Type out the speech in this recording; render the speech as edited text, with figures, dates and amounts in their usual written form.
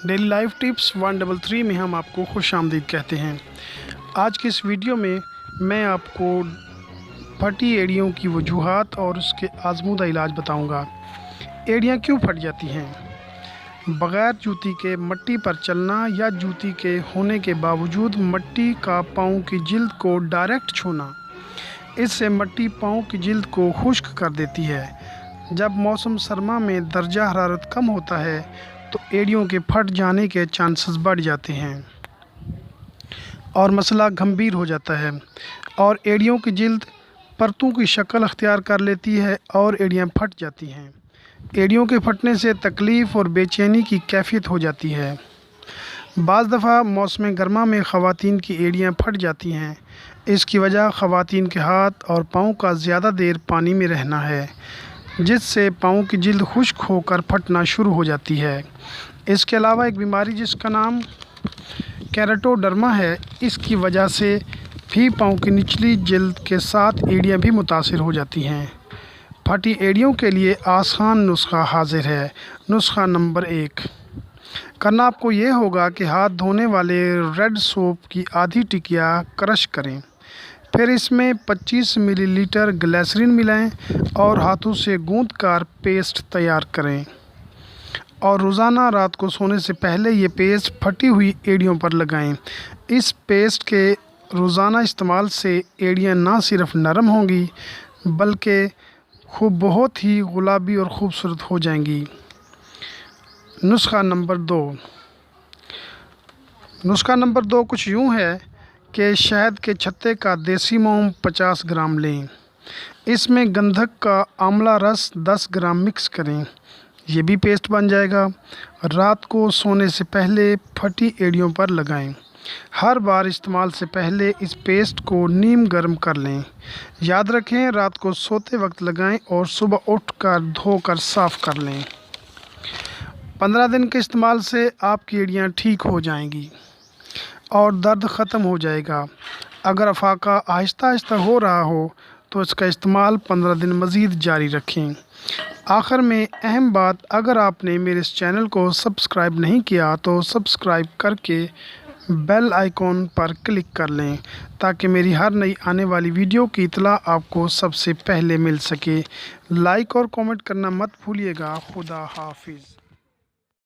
Daily life tips 133 में हम आपको खुश आमदीद कहते हैं। आज की इस वीडियो में मैं आपको फटी एड़ियों की वजूहात और उसके आजमूदा इलाज बताऊंगा। एड़ियां क्यों फट जाती हैं? बग़ैर जूती के मट्टी पर चलना या जूती के होने के बावजूद मट्टी का पाँव की जिल्द को डायरेक्ट छूना, इससे मट्टी पाँव की जिल्द को खुश्क कर देती है। जब मौसम सरमा में दर्जा हरारत कम होता है तो एड़ियों के फट जाने के चांसेस बढ़ जाते हैं और मसला गंभीर हो जाता है और एड़ियों की जिल्द परतों की शक्ल अख्तियार कर लेती है और एड़ियां फट जाती हैं। एड़ियों के फटने से तकलीफ़ और बेचैनी की कैफियत हो जाती है। बाज़ दफ़ा मौसम गर्मा में ख़वातीन की एड़ियां फट जाती हैं। इसकी वजह ख़वातीन के हाथ और पाँव का ज़्यादा देर पानी में रहना है, जिससे पाँव की जिल्द खुश्क होकर फटना शुरू हो जाती है। इसके अलावा एक बीमारी जिसका नाम केराटोडर्मा है, इसकी वजह से भी पाँव की निचली जिल्द के साथ एड़ियाँ भी मुतासिर हो जाती हैं। फटी एड़ियों के लिए आसान नुस्खा हाजिर है। नुस्खा नंबर 1, करना आपको ये होगा कि हाथ धोने वाले रेड सोप की आधी टिकिया क्रश करें, फिर इसमें 25 मिलीलीटर ग्लिसरीन मिलाएं और हाथों से गूंथ कर पेस्ट तैयार करें और रोज़ाना रात को सोने से पहले ये पेस्ट फटी हुई एड़ियों पर लगाएं। इस पेस्ट के रोज़ाना इस्तेमाल से एड़ियाँ ना सिर्फ नरम होंगी बल्कि बहुत ही गुलाबी और ख़ूबसूरत हो जाएंगी। नुस्खा नंबर 2 कुछ यूँ है कि शहद के छत्ते का देसी मोम 50 ग्राम लें, इसमें गंधक का आंवला रस 10 ग्राम मिक्स करें, ये भी पेस्ट बन जाएगा। रात को सोने से पहले फटी एड़ियों पर लगाएं। हर बार इस्तेमाल से पहले इस पेस्ट को नीम गर्म कर लें। याद रखें, रात को सोते वक्त लगाएं और सुबह उठकर धोकर साफ़ कर लें। 15 दिन के इस्तेमाल से आपकी एड़ियाँ ठीक हो जाएंगी और दर्द ख़त्म हो जाएगा। अगर अफाका आहिस्ता आहिस्ता हो रहा हो तो इसका इस्तेमाल 15 दिन मज़ीद जारी रखें। आखिर में अहम बात, अगर आपने मेरे इस चैनल को सब्सक्राइब नहीं किया तो सब्सक्राइब करके बेल आइकॉन पर क्लिक कर लें ताकि मेरी हर नई आने वाली वीडियो की इत्तला आपको सबसे पहले मिल सके। लाइक और कमेंट करना मत भूलिएगा। खुदा हाफिज़।